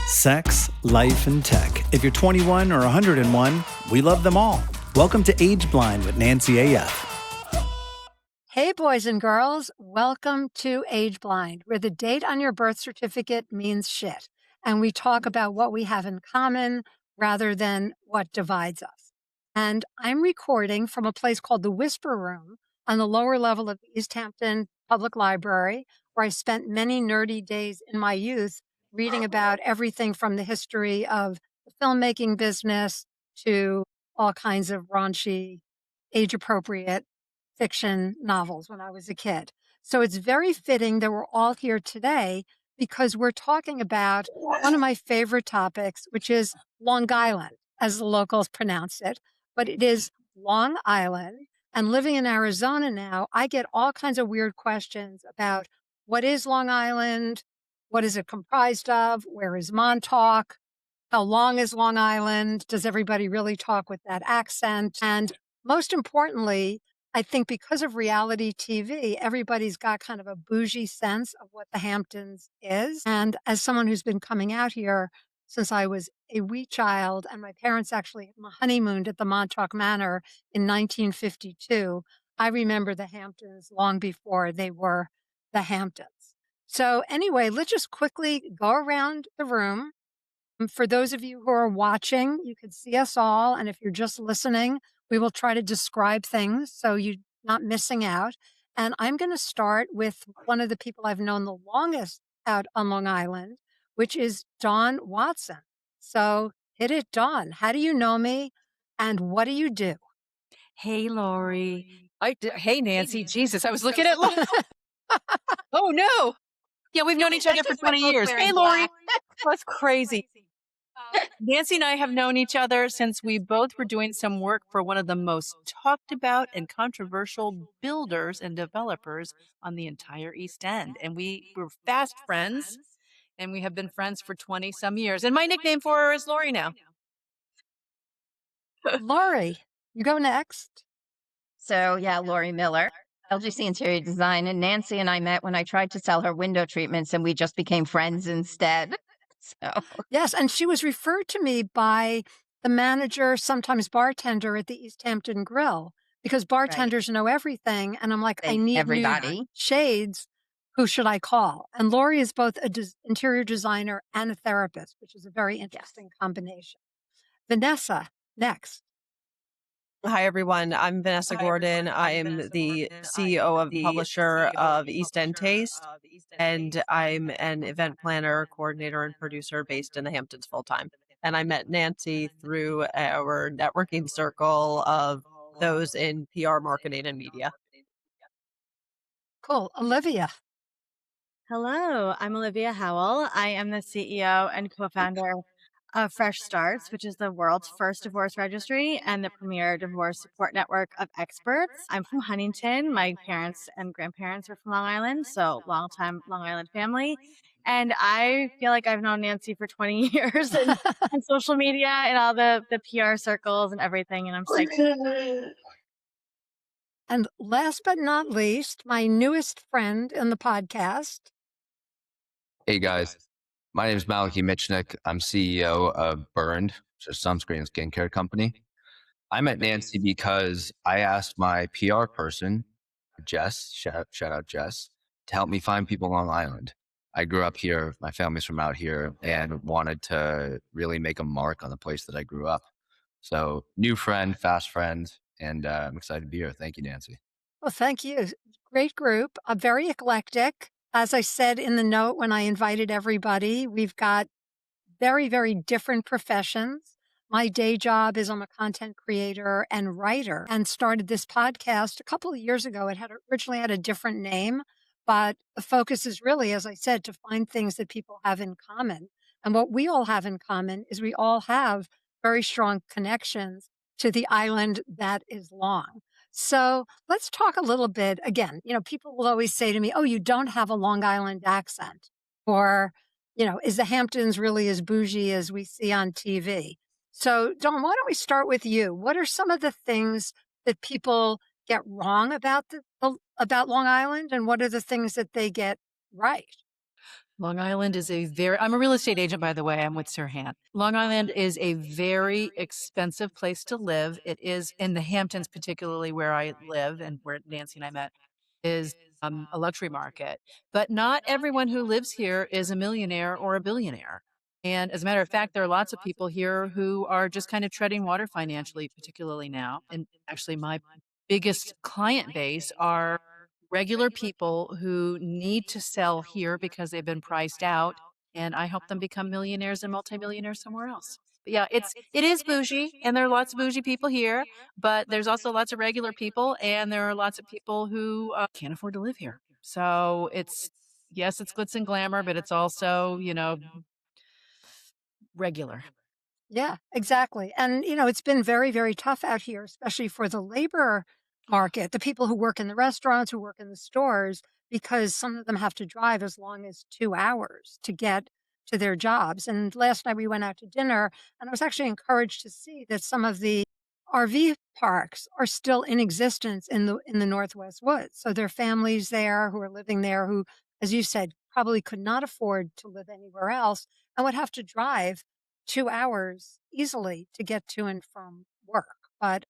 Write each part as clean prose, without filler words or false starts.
Sex, life, and tech. If you're 21 or 101, we love them all. Welcome to Age Blind with Nancy AF. Hey, boys and girls, welcome to Age Blind, where the date on your birth certificate means shit. And we talk about what we have in common rather than what divides us. And I'm recording from a place called the Whisper Room on the lower level of the East Hampton Public Library, where I spent many nerdy days in my youth reading about everything from the history of the filmmaking business to all kinds of raunchy, age-appropriate fiction novels when I was a kid. So it's very fitting that we're all here today because we're talking about one of my favorite topics, which is Long Island, as the locals pronounce it, but it is Long Island. And living in Arizona now, I get all kinds of weird questions about what is Long Island? What is it comprised of? Where is Montauk? How long is Long Island? Does everybody really talk with that accent? And most importantly, I think because of reality TV, everybody's got kind of a bougie sense of what the Hamptons is. And as someone who's been coming out here since I was a wee child, and my parents actually honeymooned at the Montauk Manor in 1952, I remember the Hamptons long before they were the Hamptons. So anyway, let's just quickly go around the room. For those of you who are watching, you can see us all. And if you're just listening, we will try to describe things so you're not missing out. And I'm going to start with one of the people I've known the longest out on Long Island, which is Dawn Watson. So hit it, Dawn. How do you know me and what do you do? Hey, Lori. Hey, Nancy. Jesus, I was looking at Oh, no. Yeah, we've known each other for 20 years. Hey, Lori. That's crazy. Nancy and I have known each other since we both were doing some work for one of the most talked about and controversial builders and developers on the entire East End. And we were fast friends, and we have been friends for 20 some years. And my nickname for her is Lori now. Lori, you go next. So yeah, Lori Miller, LGC Interior Design. And Nancy and I met when I tried to sell her window treatments and we just became friends instead. So yes, and she was referred to me by the manager, sometimes bartender at the East Hampton Grill, because bartenders know everything. And I'm like, I need everybody. new shades. Who should I call? And Lori is both an interior designer and a therapist, which is a very interesting combination. Vanessa, next. Hi, everyone. I'm Vanessa Gordon. I'm the CEO of publisher of East End Taste, and I'm an event planner, coordinator, and producer based in the Hamptons full-time. And I met Nancy through our networking circle of those in PR, marketing, and media. Cool. Olivia. Hello, I'm Olivia Howell. I am the CEO and co-founder of Fresh Starts, which is the world's first divorce registry and the premier divorce support network of experts. I'm from Huntington. My parents and grandparents are from Long Island, so long-time Long Island family. And I feel like I've known Nancy for 20 years on social media and all the PR circles and everything, and I'm psyched. And last but not least, my newest friend in the podcast. Hey guys, my name is Malachy Michnik. I'm CEO of Burned, which is a sunscreen and skincare company. I met Nancy because I asked my PR person, Jess, shout out Jess, to help me find people on Long Island. I grew up here, my family's from out here, and wanted to really make a mark on the place that I grew up. So new friend, fast friend, and I'm excited to be here. Thank you, Nancy. Well, thank you. Great group. Very eclectic. As I said in the note when I invited everybody, we've got very, very different professions. My day job is I'm a content creator and writer and started this podcast a couple of years ago. It had originally had a different name, but the focus is really, as I said, to find things that people have in common. And what we all have in common is we all have very strong connections to the island that is Long. So let's talk a little bit again. People will always say to me, oh, you don't have a Long Island accent. Or, is the Hamptons really as bougie as we see on TV? So Dawn, why don't we start with you? What are some of the things that people get wrong about about Long Island? And what are the things that they get right? Long Island is I'm a real estate agent, by the way. I'm with SERHANT. Long Island is a very expensive place to live. It is in the Hamptons, particularly where I live and where Nancy and I met, is a luxury market. But not everyone who lives here is a millionaire or a billionaire. And as a matter of fact, there are lots of people here who are just kind of treading water financially, particularly now. And actually, my biggest client base are regular people who need to sell here because they've been priced out, and I help them become millionaires and multimillionaires somewhere else. But yeah, it is bougie, and there are lots of bougie people here, but there's also lots of regular people, and there are lots of people who can't afford to live here. So yes, it's glitz and glamour, but it's also, regular. Yeah, exactly. And, it's been very, very tough out here, especially for the labor market, the people who work in the restaurants, who work in the stores, because some of them have to drive as long as 2 hours to get to their jobs. And last night we went out to dinner, and I was actually encouraged to see that some of the RV parks are still in existence in the Northwest Woods. So there are families there who are living there who, as you said, probably could not afford to live anywhere else and would have to drive 2 hours easily to get to and from work. But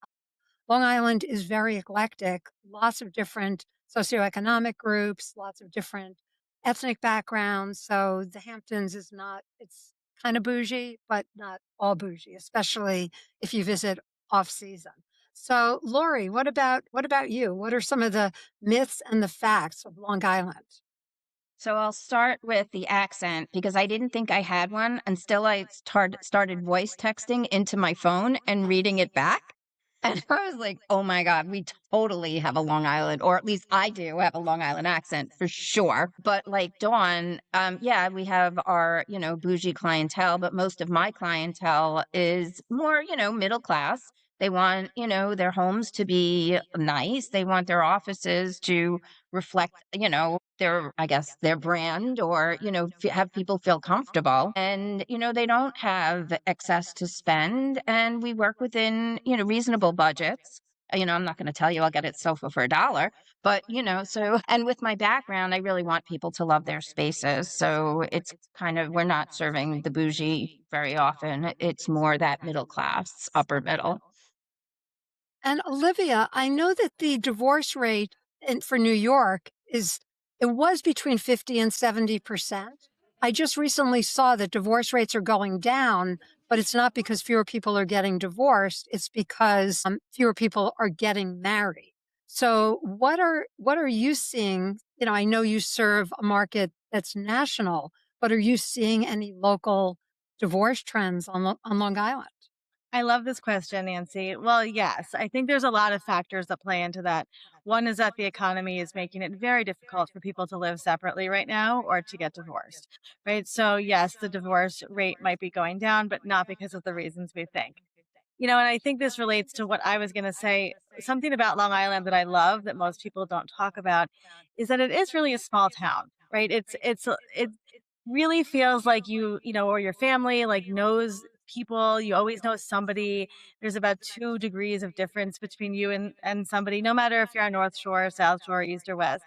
Long Island is very eclectic, lots of different socioeconomic groups, lots of different ethnic backgrounds. So the Hamptons it's kind of bougie, but not all bougie, especially if you visit off season. So Lori, what about you? What are some of the myths and the facts of Long Island? So I'll start with the accent because I didn't think I had one until I started voice texting into my phone and reading it back. And I was like, oh my God, we totally have a Long Island, or at least I do have a Long Island accent for sure. But like Dawn, yeah, we have our, bougie clientele, but most of my clientele is more, middle class. They want, their homes to be nice. They want their offices to reflect, I guess, their brand, or, have people feel comfortable. And, they don't have excess to spend. And we work within, reasonable budgets. I'm not going to tell you I'll get a sofa for $1, but, and with my background, I really want people to love their spaces. So it's kind of, we're not serving the bougie very often. It's more that middle class, upper middle. And Olivia, I know that the divorce rate for New York it was between 50 and 70%. I just recently saw that divorce rates are going down, but it's not because fewer people are getting divorced. It's because fewer people are getting married. So what are you seeing? I know you serve a market that's national, but are you seeing any local divorce trends on Long Island? I love this question, Nancy. Well, yes, I think there's a lot of factors that play into that. One is that the economy is making it very difficult for people to live separately right now or to get divorced, right? So, yes, the divorce rate might be going down, but not because of the reasons we think. And I think this relates to what I was going to say. Something about Long Island that I love that most people don't talk about is that it is really a small town, right? It really feels like or your family like knows people. You always know somebody. There's about 2 degrees of difference between you and somebody, no matter if you're on North Shore, South Shore, East or West.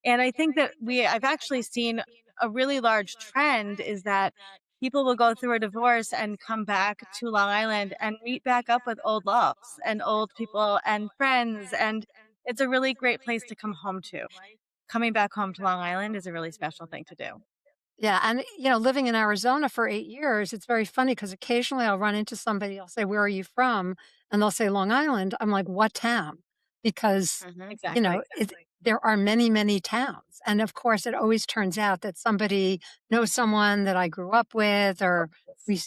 And I think that I've actually seen a really large trend is that people will go through a divorce and come back to Long Island and meet back up with old loves and old people and friends. And it's a really great place to come home to. Coming back home to Long Island is a really special thing to do. Yeah. And, living in Arizona for 8 years, it's very funny because occasionally I'll run into somebody, I'll say, where are you from? And they'll say, Long Island. I'm like, what town? Because, Exactly. there are many, many towns. And of course, it always turns out that somebody knows someone that I grew up with, or we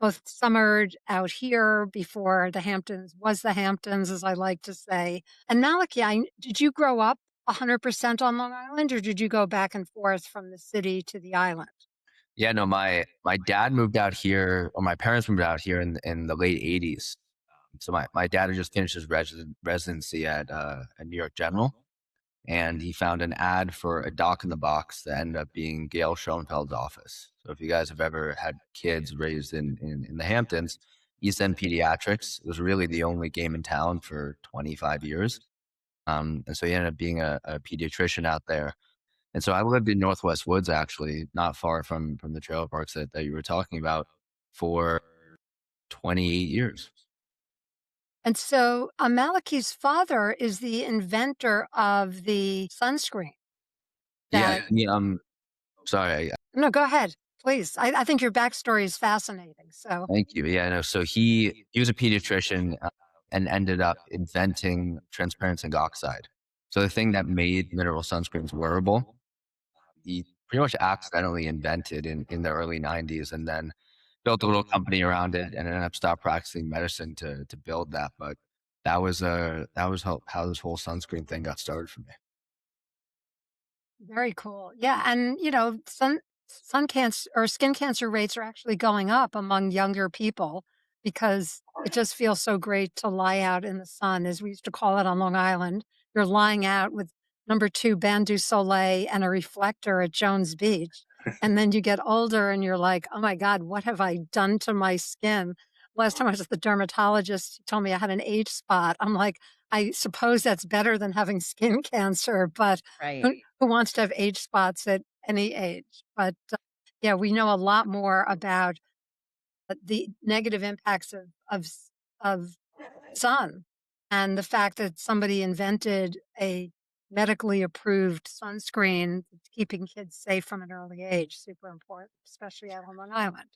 both summered out here before the Hamptons was the Hamptons, as I like to say. And Malachi, did you grow up 100% on Long Island, or did you go back and forth from the city to the island? Yeah, no, my dad moved out here, or my parents moved out here in the late 80s. So my dad had just finished his residency at New York General, and he found an ad for a doc in the box that ended up being Gail Schoenfeld's office. So if you guys have ever had kids raised in the Hamptons, East End Pediatrics was really the only game in town for 25 years. And so he ended up being a pediatrician out there. And so I lived in Northwest Woods, actually, not far from the trailer parks that you were talking about, for 28 years. And so Malachi's father is the inventor of the sunscreen. Yeah. That, Sorry. no, go ahead, please. I think your backstory is fascinating. So Thank you. Yeah, no. So he was a pediatrician and ended up inventing transparent zinc oxide. So the thing that made mineral sunscreens wearable, he pretty much accidentally invented in the early 90s, and then built a little company around it, and ended up stopped practicing medicine to build that. But that was how this whole sunscreen thing got started for me. very cool. Yeah, and sun cancer or skin cancer rates are actually going up among younger people because it just feels so great to lie out in the sun, as we used to call it on Long Island. You're lying out with #2 Bain du Soleil and a reflector at Jones Beach. And then you get older and you're like, oh my God, what have I done to my skin? Last time I was at the dermatologist, he told me I had an age spot. I'm like, I suppose that's better than having skin cancer, but Right. who wants to have age spots at any age? But yeah, we know a lot more about the negative impacts of sun, and the fact that somebody invented a medically approved sunscreen, keeping kids safe from an early age, super important, especially out on Long Island.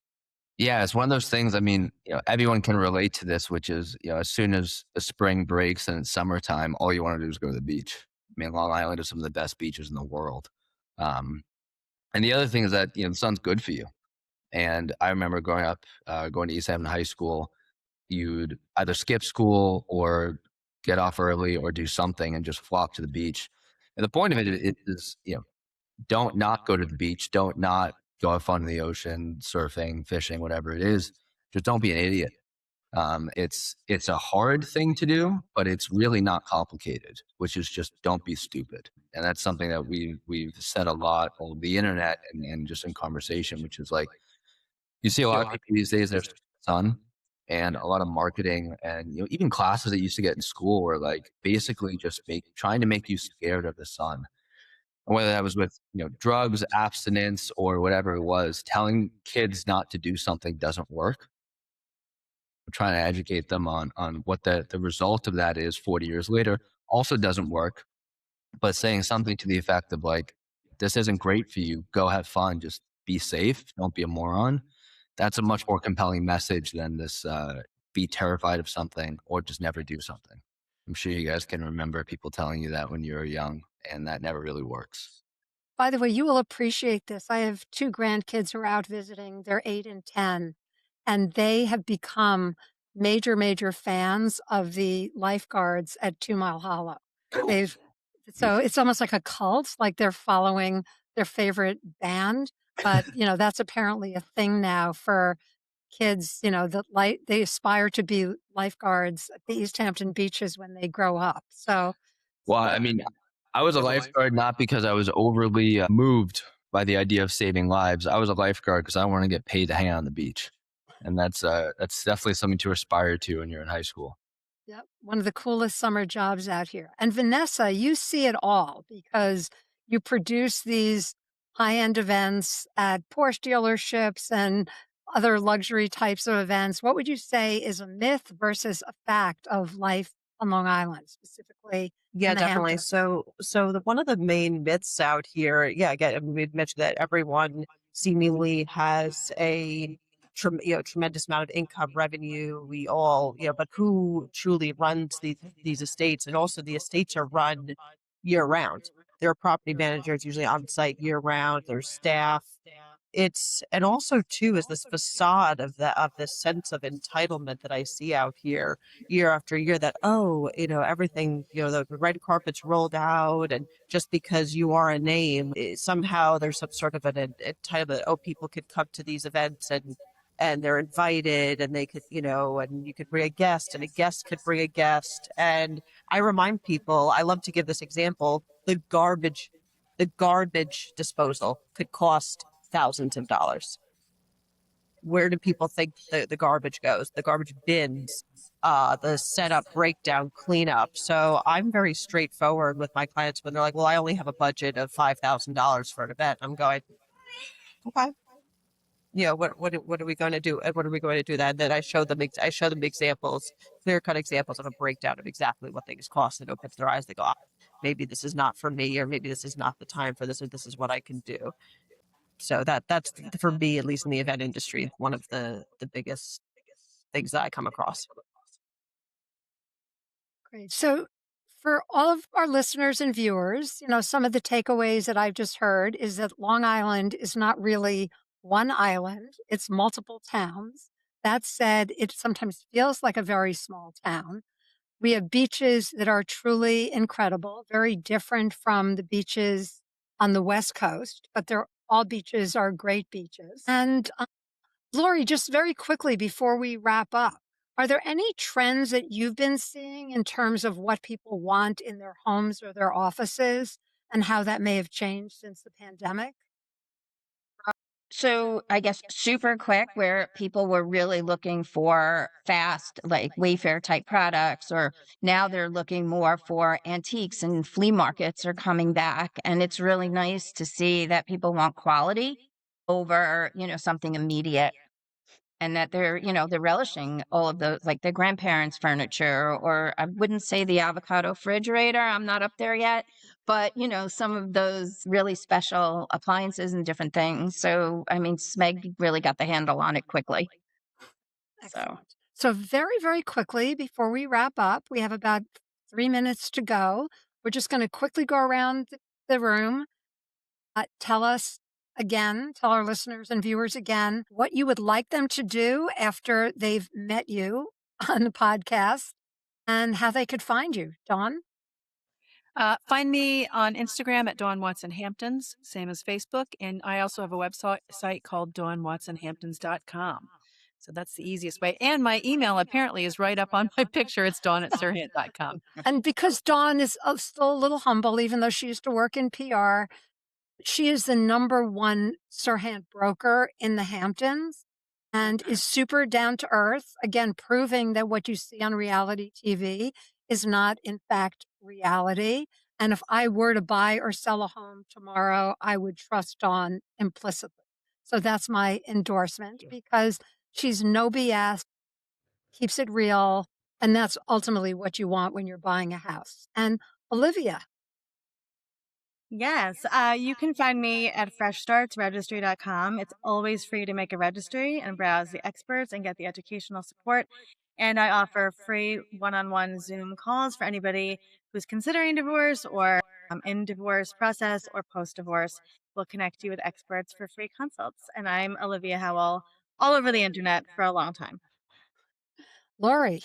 Yeah, it's one of those things. I mean, everyone can relate to this, which is, as soon as the spring breaks and it's summertime, all you want to do is go to the beach. I mean, Long Island is some of the best beaches in the world. Um, and the other thing is that, the sun's good for you. And I remember growing up, going to East Hampton High School, you'd either skip school or get off early or do something and just flock to the beach. And the point of it is, don't not go to the beach. Don't not go have fun in the ocean, surfing, fishing, whatever it is. Just don't be an idiot. It's a hard thing to do, but it's really not complicated, which is just don't be stupid. And that's something that we've said a lot on the internet and just in conversation, which is like, you see a lot of people these days, there's sun and a lot of marketing and even classes that you used to get in school were like basically just trying to make you scared of the sun. And whether that was with drugs, abstinence, or whatever it was, telling kids not to do something doesn't work. We're trying to educate them on what the result of that is 40 years later also doesn't work. But saying something to the effect of like, this isn't great for you, go have fun, just be safe, don't be a moron. That's a much more compelling message than this be terrified of something or just never do something. I'm sure you guys can remember people telling you that when you were young, and that never really works. By the way, you will appreciate this. I have 2 grandkids who are out visiting. They're 8 and 10, and they have become major, major fans of the lifeguards at 2 Mile Hollow. So it's almost like a cult, like they're following their favorite band. But, that's apparently a thing now for kids, that they aspire to be lifeguards at the East Hampton beaches when they grow up. So, Well, I mean, I was a lifeguard not because I was overly moved by the idea of saving lives. I was a lifeguard because I want to get paid to hang out on the beach. And that's definitely something to aspire to when you're in high school. yep, one of the coolest summer jobs out here. And Vanessa, you see it all because you produce these high-end events at Porsche dealerships and other luxury types of events. What would you say is a myth versus a fact of life on Long Island, specifically Yeah, in the definitely. Hamptons? So one of the main myths out here, yeah, again, I mean, we'd mentioned that everyone seemingly has a tremendous amount of income revenue. We all, but who truly runs these estates? And also the estates are run year round. There are property managers usually on site year round. There's staff. And also too is this facade of this sense of entitlement that I see out here year after year, that everything, the red carpet's rolled out, and just because you are a name, somehow there's some sort of an entitlement. Oh, people could come to these events and they're invited, and they could, and you could bring a guest, and a guest could bring a guest. And I remind people, I love to give this example, the garbage disposal could cost thousands of dollars. Where do people think the garbage goes? The garbage bins the setup, breakdown, cleanup. So I'm very straightforward with my clients when they're like, well, I only have a budget of $5,000 for an event. I'm going, okay. What are we going to do? And what are we going to do that? And then I show them examples, clear cut examples of a breakdown of exactly what things cost. They don't put their eyes. They go, maybe this is not for me, or maybe this is not the time for this, or this is what I can do. So that's for me, at least in the event industry, one of the biggest things that I come across. Great. So, for all of our listeners and viewers, some of the takeaways that I've just heard is that Long Island is not really one island, it's multiple towns. That said, it sometimes feels like a very small town. We have beaches that are truly incredible, very different from the beaches on the West Coast, but all beaches are great beaches. And Lori, just very quickly before we wrap up, are there any trends that you've been seeing in terms of what people want in their homes or their offices and how that may have changed since the pandemic? So I guess super quick, where people were really looking for fast, like Wayfair type products, or now they're looking more for antiques, and flea markets are coming back. And it's really nice to see that people want quality over, something immediate. And that they're relishing all of those, like their grandparents' furniture, or I wouldn't say the avocado refrigerator, I'm not up there yet, but some of those really special appliances and different things. So, I mean, Smeg really got the handle on it quickly. So, Excellent. So, very, very quickly, before we wrap up, we have about 3 minutes to go. We're just going to quickly go around the room. Tell our listeners and viewers again, what you would like them to do after they've met you on the podcast and how they could find you. Dawn? Find me on Instagram at Dawn Watson Hamptons, same as Facebook. And I also have a website called dawnwatsonhamptons.com. So that's the easiest way. And my email apparently is right up on my picture. It's dawn@serhant.com. And because Dawn is still a little humble, even though she used to work in PR, she is the #1 SERHANT broker in the Hamptons and is super down to earth, again, proving that what you see on reality TV is not, in fact, reality. And if I were to buy or sell a home tomorrow, I would trust Dawn implicitly. So that's my endorsement, because she's no BS, keeps it real, and that's ultimately what you want when you're buying a house. And Olivia. Yes, you can find me at freshstartsregistry.com. It's always free to make a registry and browse the experts and get the educational support. And I offer free one-on-one Zoom calls for anybody who's considering divorce, or in divorce process, or post-divorce. We'll connect you with experts for free consults. And I'm Olivia Howell, all over the internet for a long time. Lori.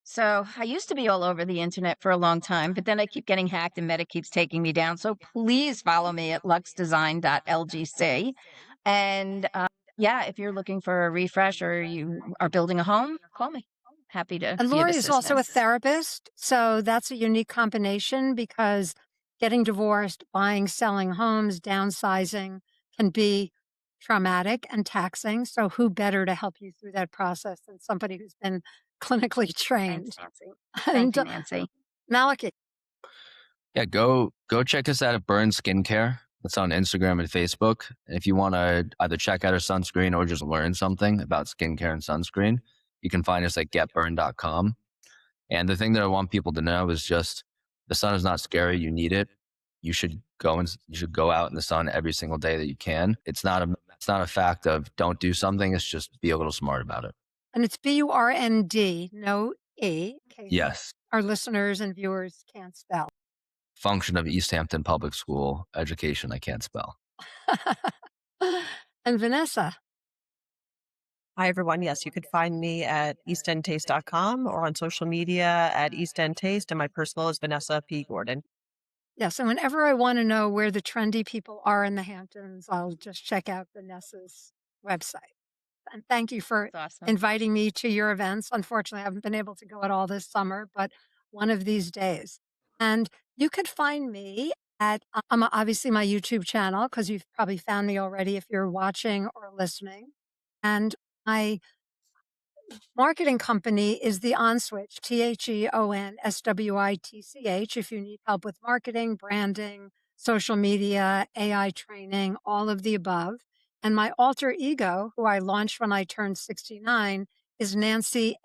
So I used to be all over the internet for a long time, but then I keep getting hacked and Meta keeps taking me down. So please follow me at luxdesign.lgc. And if you're looking for a refresh or you are building a home, call me. Happy to. And be of Lori is also a assistance. therapist. So that's a unique combination, because getting divorced, buying, selling homes, downsizing can be traumatic and taxing. So who better to help you through that process than somebody who's been clinically trained? Thanks, Nancy. And Thank you, Nancy. Maliki. Yeah, go check us out at Burn Skincare. That's on Instagram and Facebook. And if you want to either check out our sunscreen or just learn something about skincare and sunscreen, you can find us at getburn.com. And the thing that I want people to know is just the sun is not scary. You need it. You should go out in the sun every single day that you can. It's not a fact of don't do something. It's just be a little smart about it. And it's BURND, no E. Yes. Our listeners and viewers can't spell. Function of East Hampton Public School education I can't spell. And Vanessa. Hi, everyone. Yes, you could find me at eastendtaste.com or on social media at eastendtaste. And my personal is Vanessa P. Gordon. Yes, and whenever I want to know where the trendy people are in the Hamptons, I'll just check out Vanessa's website. And thank you for inviting me to your events. Unfortunately, I haven't been able to go at all this summer, but one of these days. And you could find me at, obviously my YouTube channel, because you've probably found me already if you're watching or listening. And my marketing company is the OnSwitch, TheonSwitch, if you need help with marketing, branding, social media, AI training, all of the above. And my alter ego, who I launched when I turned 69, is nancyaf.com.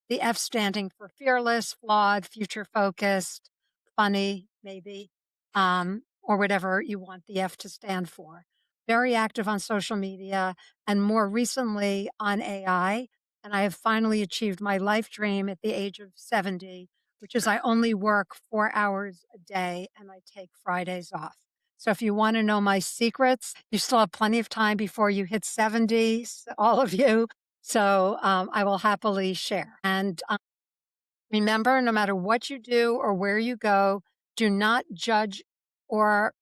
The F standing for fearless, flawed, future focused, funny, maybe, or whatever you want the F to stand for. Very active on social media and more recently on AI. And I have finally achieved my life dream at the age of 70, which is I only work 4 hours a day and I take Fridays off. So if you want to know my secrets, you still have plenty of time before you hit 70, all of you. So I will happily share. And remember, no matter what you do or where you go, do not judge or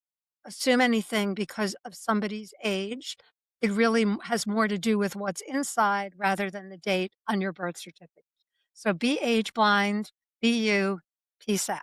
assume anything because of somebody's age. It really has more to do with what's inside rather than the date on your birth certificate. So be age blind, be you, peace out.